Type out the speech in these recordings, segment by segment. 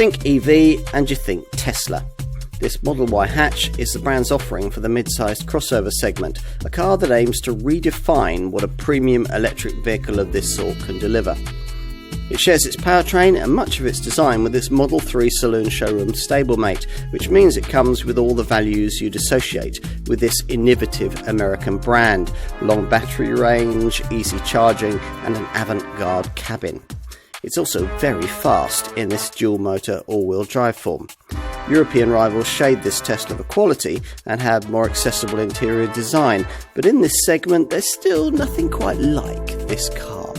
think EV and you think Tesla. This Model Y hatch is the brand's offering for the mid-sized crossover segment, a car that aims to redefine what a premium electric vehicle of this sort can deliver. It shares its powertrain and much of its design with this Model 3 saloon showroom stablemate, which means it comes with all the values you'd associate with this innovative American brand: long battery range, easy charging and an avant-garde cabin. It's also very fast in this dual-motor all-wheel drive form. European rivals shade this Tesla for quality and have more accessible interior design, but in this segment there's still nothing quite like this car.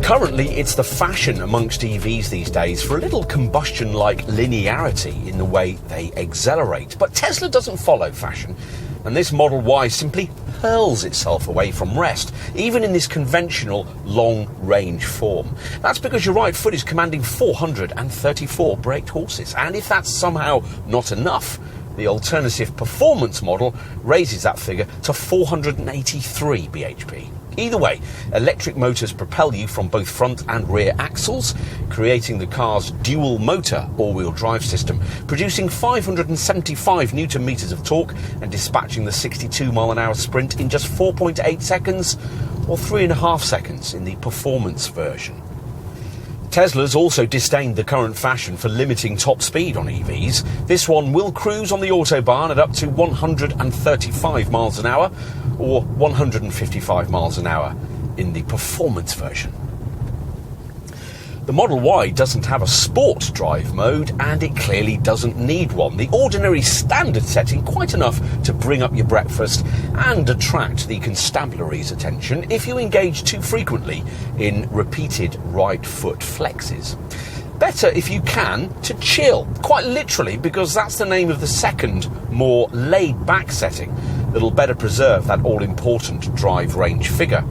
Currently, it's the fashion amongst EVs these days for a little combustion-like linearity in the way they accelerate. But Tesla doesn't follow fashion, and this Model Y simply hurls itself away from rest, even in this conventional long-range form. That's because your right foot is commanding 434 braked horses, and if that's somehow not enough, the alternative performance model raises that figure to 483 bhp. Either way, electric motors propel you from both front and rear axles, creating the car's dual motor all-wheel drive system, producing 575 newton meters of torque and dispatching the 62 mile/hour sprint in just 4.8 seconds, or 3.5 seconds in the performance version. Tesla's also disdained the current fashion for limiting top speed on EVs. This one will cruise on the Autobahn at up to 135 miles an hour, or 155 miles an hour in the performance version. The Model Y doesn't have a sport drive mode, and it clearly doesn't need one. The ordinary standard setting quite enough to bring up your breakfast and attract the constabulary's attention if you engage too frequently in repeated right foot flexes. Better, if you can, to chill, quite literally, because that's the name of the second, more laid-back setting that'll better preserve that all-important drive range figure.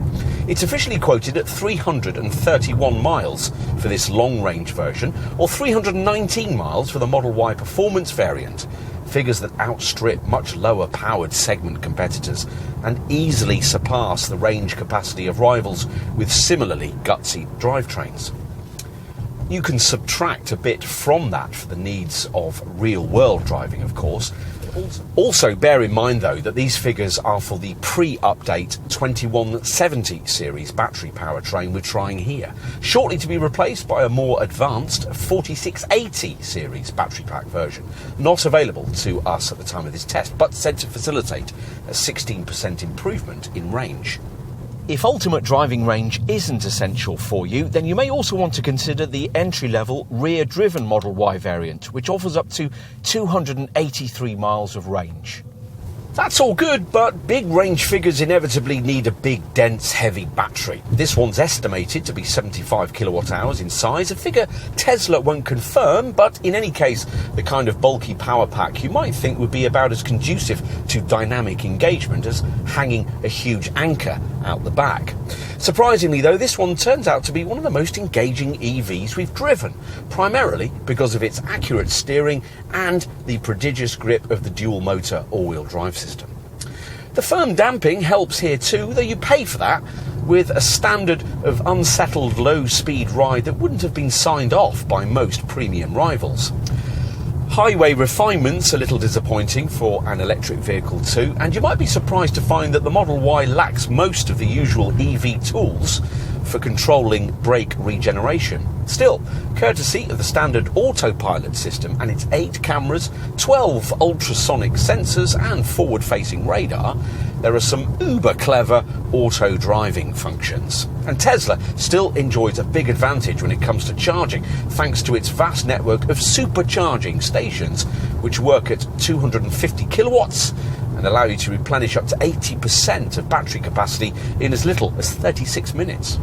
It's officially quoted at 331 miles for this long-range version, or 319 miles for the Model Y performance variant, figures that outstrip much lower-powered segment competitors and easily surpass the range capacity of rivals with similarly gutsy drivetrains. You can subtract a bit from that for the needs of real-world driving, of course. Also bear in mind, though, that these figures are for the pre-update 2170 series battery powertrain we're trying here, shortly to be replaced by a more advanced 4680 series battery pack version, not available to us at the time of this test, but said to facilitate a 16% improvement in range. If ultimate driving range isn't essential for you, then you may also want to consider the entry-level rear-driven Model Y variant, which offers up to 283 miles of range. That's all good, but big range figures inevitably need a big, dense, heavy battery. This one's estimated to be 75 kilowatt hours in size, a figure Tesla won't confirm, but in any case, the kind of bulky power pack you might think would be about as conducive to dynamic engagement as hanging a huge anchor out the back. Surprisingly, though, this one turns out to be one of the most engaging EVs we've driven, primarily because of its accurate steering and the prodigious grip of the dual-motor all-wheel drive system. The firm damping helps here too, though you pay for that with a standard of unsettled low-speed ride that wouldn't have been signed off by most premium rivals. Highway refinement's a little disappointing for an electric vehicle too, and you might be surprised to find that the Model Y lacks most of the usual EV tools for controlling brake regeneration. Still, courtesy of the standard autopilot system and its 8 cameras, 12 ultrasonic sensors and forward-facing radar, there are some uber-clever auto-driving functions. And Tesla still enjoys a big advantage when it comes to charging, thanks to its vast network of supercharging stations, which work at 250 kilowatts and allow you to replenish up to 80% of battery capacity in as little as 36 minutes.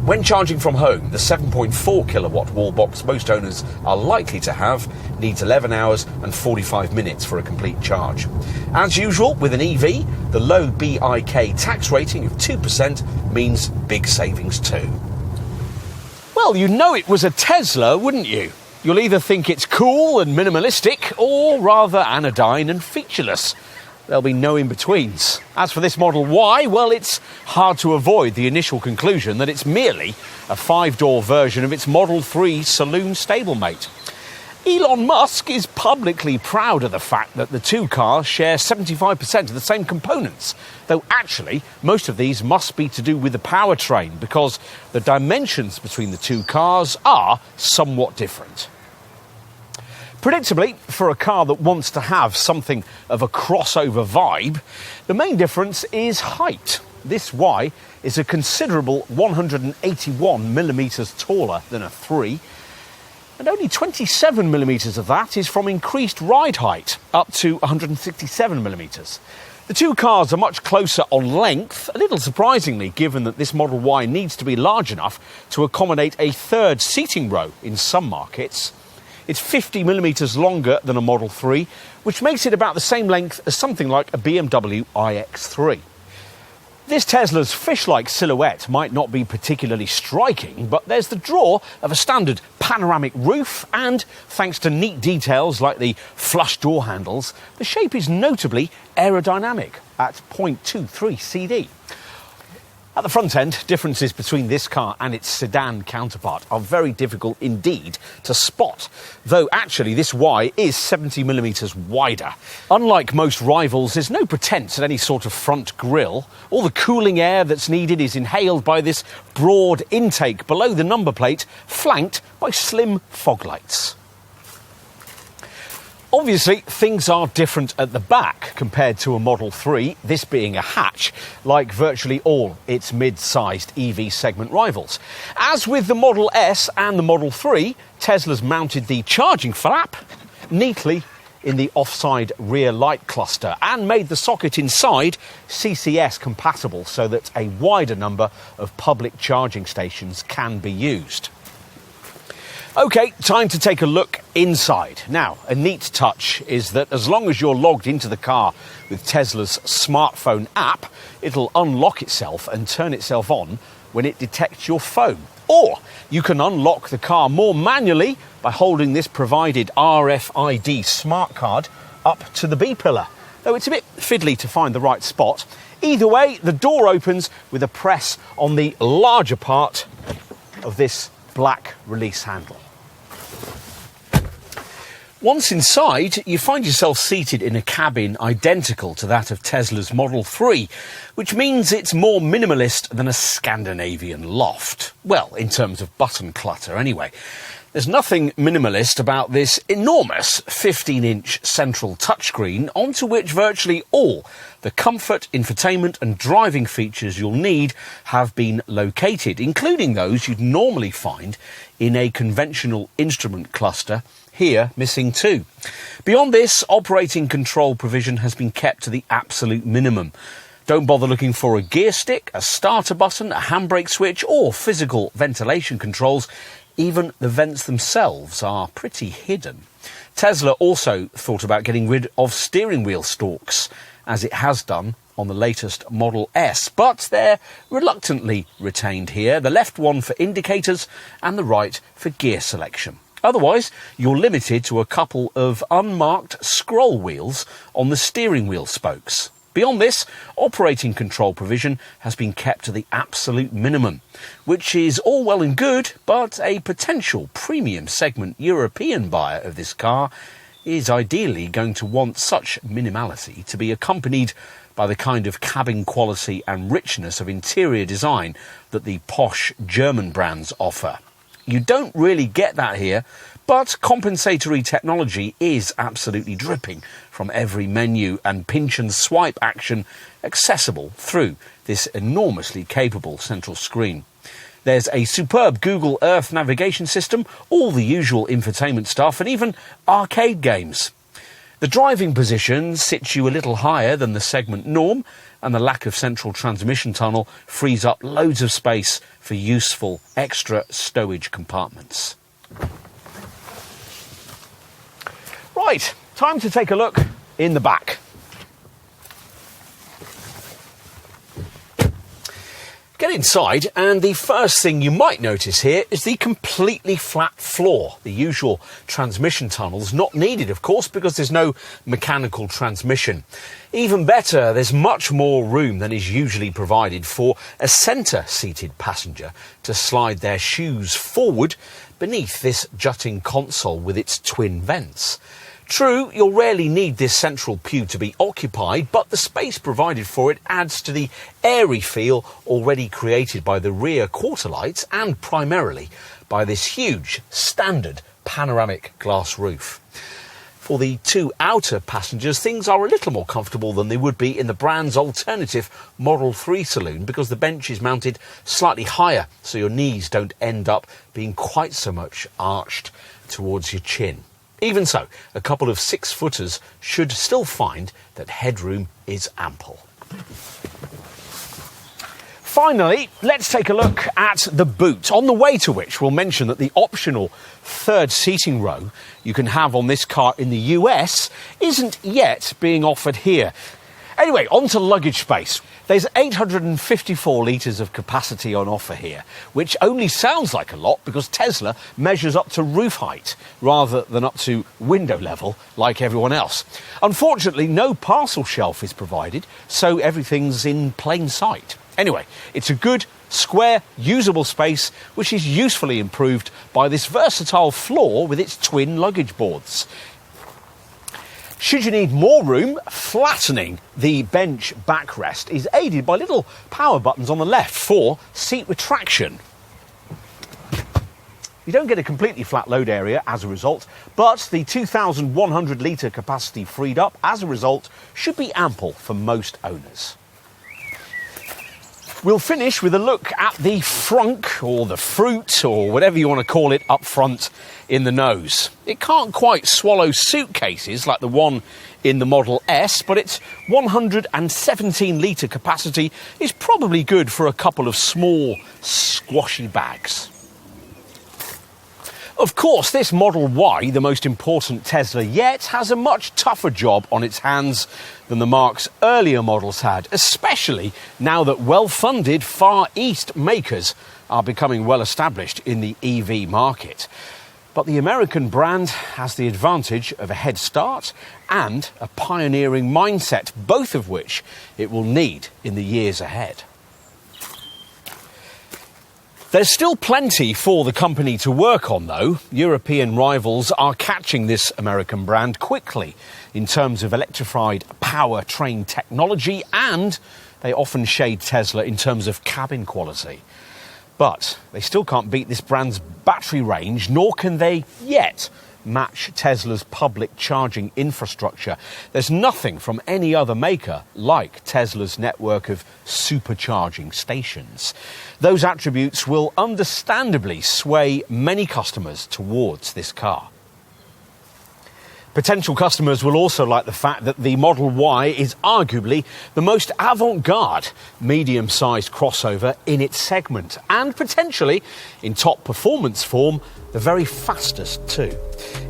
When charging from home, the 7.4 kilowatt wall box most owners are likely to have needs 11 hours and 45 minutes for a complete charge. As usual with an EV, the low BIK tax rating of 2% means big savings too. Well, you know it was a Tesla, wouldn't you? You'll either think it's cool and minimalistic, or rather anodyne and featureless. there'll be no in-betweens. As for this Model Y, well, it's hard to avoid the initial conclusion that it's merely a 5-door version of its Model 3 saloon stablemate. Elon Musk is publicly proud of the fact that the two cars share 75% of the same components, though actually most of these must be to do with the powertrain because the dimensions between the two cars are somewhat different. Predictably, for a car that wants to have something of a crossover vibe, the main difference is height. This Y is a considerable 181 millimetres taller than a 3, and only 27 millimetres of that is from increased ride height, up to 167 millimetres. The two cars are much closer on length, a little surprisingly given that this Model Y needs to be large enough to accommodate a third seating row in some markets. It's 50 millimetres longer than a Model 3, which makes it about the same length as something like a BMW iX3. This Tesla's fish-like silhouette might not be particularly striking, but there's the draw of a standard panoramic roof and, thanks to neat details like the flush door handles, the shape is notably aerodynamic at 0.23 CD. At the front end, differences between this car and its sedan counterpart are very difficult indeed to spot, though actually this Y is 70 millimetres wider. Unlike most rivals, there's no pretense at any sort of front grille. All the cooling air that's needed is inhaled by this broad intake below the number plate, flanked by slim fog lights. Obviously, things are different at the back compared to a Model 3, this being a hatch, like virtually all its mid-sized EV segment rivals. As with the Model S and the Model 3, Tesla's mounted the charging flap neatly in the offside rear light cluster and made the socket inside CCS compatible so that a wider number of public charging stations can be used. OK, time to take a look inside. Now, a neat touch is that as long as you're logged into the car with Tesla's smartphone app, it'll unlock itself and turn itself on when it detects your phone. Or you can unlock the car more manually by holding this provided RFID smart card up to the B-pillar, though it's a bit fiddly to find the right spot. Either way, the door opens with a press on the larger part of this black release handle. Once inside, you find yourself seated in a cabin identical to that of Tesla's Model 3, which means it's more minimalist than a Scandinavian loft. Well, in terms of button clutter anyway. There's nothing minimalist about this enormous 15-inch central touchscreen onto which virtually all the comfort, infotainment and driving features you'll need have been located, including those you'd normally find in a conventional instrument cluster, here missing too. Beyond this, operating control provision has been kept to the absolute minimum. Don't bother looking for a gear stick, a starter button, a handbrake switch or physical ventilation controls. Even the vents themselves are pretty hidden. Tesla also thought about getting rid of steering wheel stalks, as it has done on the latest Model S, but they're reluctantly retained here, the left one for indicators and the right for gear selection. Otherwise, you're limited to a couple of unmarked scroll wheels on the steering wheel spokes. Beyond this, operating control provision has been kept to the absolute minimum, which is all well and good, but a potential premium segment European buyer of this car is ideally going to want such minimality to be accompanied by the kind of cabin quality and richness of interior design that the posh German brands offer. You don't really get that here, but compensatory technology is absolutely dripping from every menu and pinch and swipe action accessible through this enormously capable central screen. There's a superb Google Earth navigation system, all the usual infotainment stuff, and even arcade games. The driving position sits you a little higher than the segment norm, and the lack of central transmission tunnel frees up loads of space for useful extra stowage compartments. Right, time to take a look in the back. Getting get inside, and the first thing you might notice here is the completely flat floor. The usual transmission tunnel's not needed, of course, because there's no mechanical transmission. Even better, there's much more room than is usually provided for a centre-seated passenger to slide their shoes forward beneath this jutting console with its twin vents. True, you'll rarely need this central pew to be occupied, but the space provided for it adds to the airy feel already created by the rear quarter lights and primarily by this huge standard panoramic glass roof. For the two outer passengers, things are a little more comfortable than they would be in the brand's alternative Model 3 saloon, because the bench is mounted slightly higher so your knees don't end up being quite so much arched towards your chin. Even so, a couple of 6-footers should still find that headroom is ample. Finally, let's take a look at the boot, on the way to which we'll mention that the optional third seating row you can have on this car in the US isn't yet being offered here. Anyway, on to luggage space. There's 854 litres of capacity on offer here, which only sounds like a lot because Tesla measures up to roof height rather than up to window level like everyone else. Unfortunately, no parcel shelf is provided, so everything's in plain sight. Anyway, it's a good, square, usable space which is usefully improved by this versatile floor with its twin luggage boards. Should you need more room, flattening the bench backrest is aided by little power buttons on the left for seat retraction. You don't get a completely flat load area as a result, but the 2,100 litre capacity freed up as a result should be ample for most owners. We'll finish with a look at the frunk, or the fruit, or whatever you want to call it, up front in the nose. It can't quite swallow suitcases like the one in the Model S, but its 117 litre capacity is probably good for a couple of small, squashy bags. Of course, this Model Y, the most important Tesla yet, has a much tougher job on its hands than the marque's earlier models had, especially now that well-funded Far East makers are becoming well-established in the EV market. But the American brand has the advantage of a head start and a pioneering mindset, both of which it will need in the years ahead. There's still plenty for the company to work on, though. European rivals are catching this American brand quickly in terms of electrified powertrain technology, and they often shade Tesla in terms of cabin quality. But they still can't beat this brand's battery range, nor can they yet match Tesla's public charging infrastructure. There's nothing from any other maker like Tesla's network of supercharging stations. Those attributes will understandably sway many customers towards this car. Potential customers will also like the fact that the Model Y is arguably the most avant-garde medium-sized crossover in its segment, and potentially, in top performance form, the very fastest too.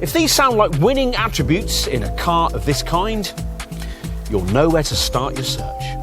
If these sound like winning attributes in a car of this kind, you'll know where to start your search.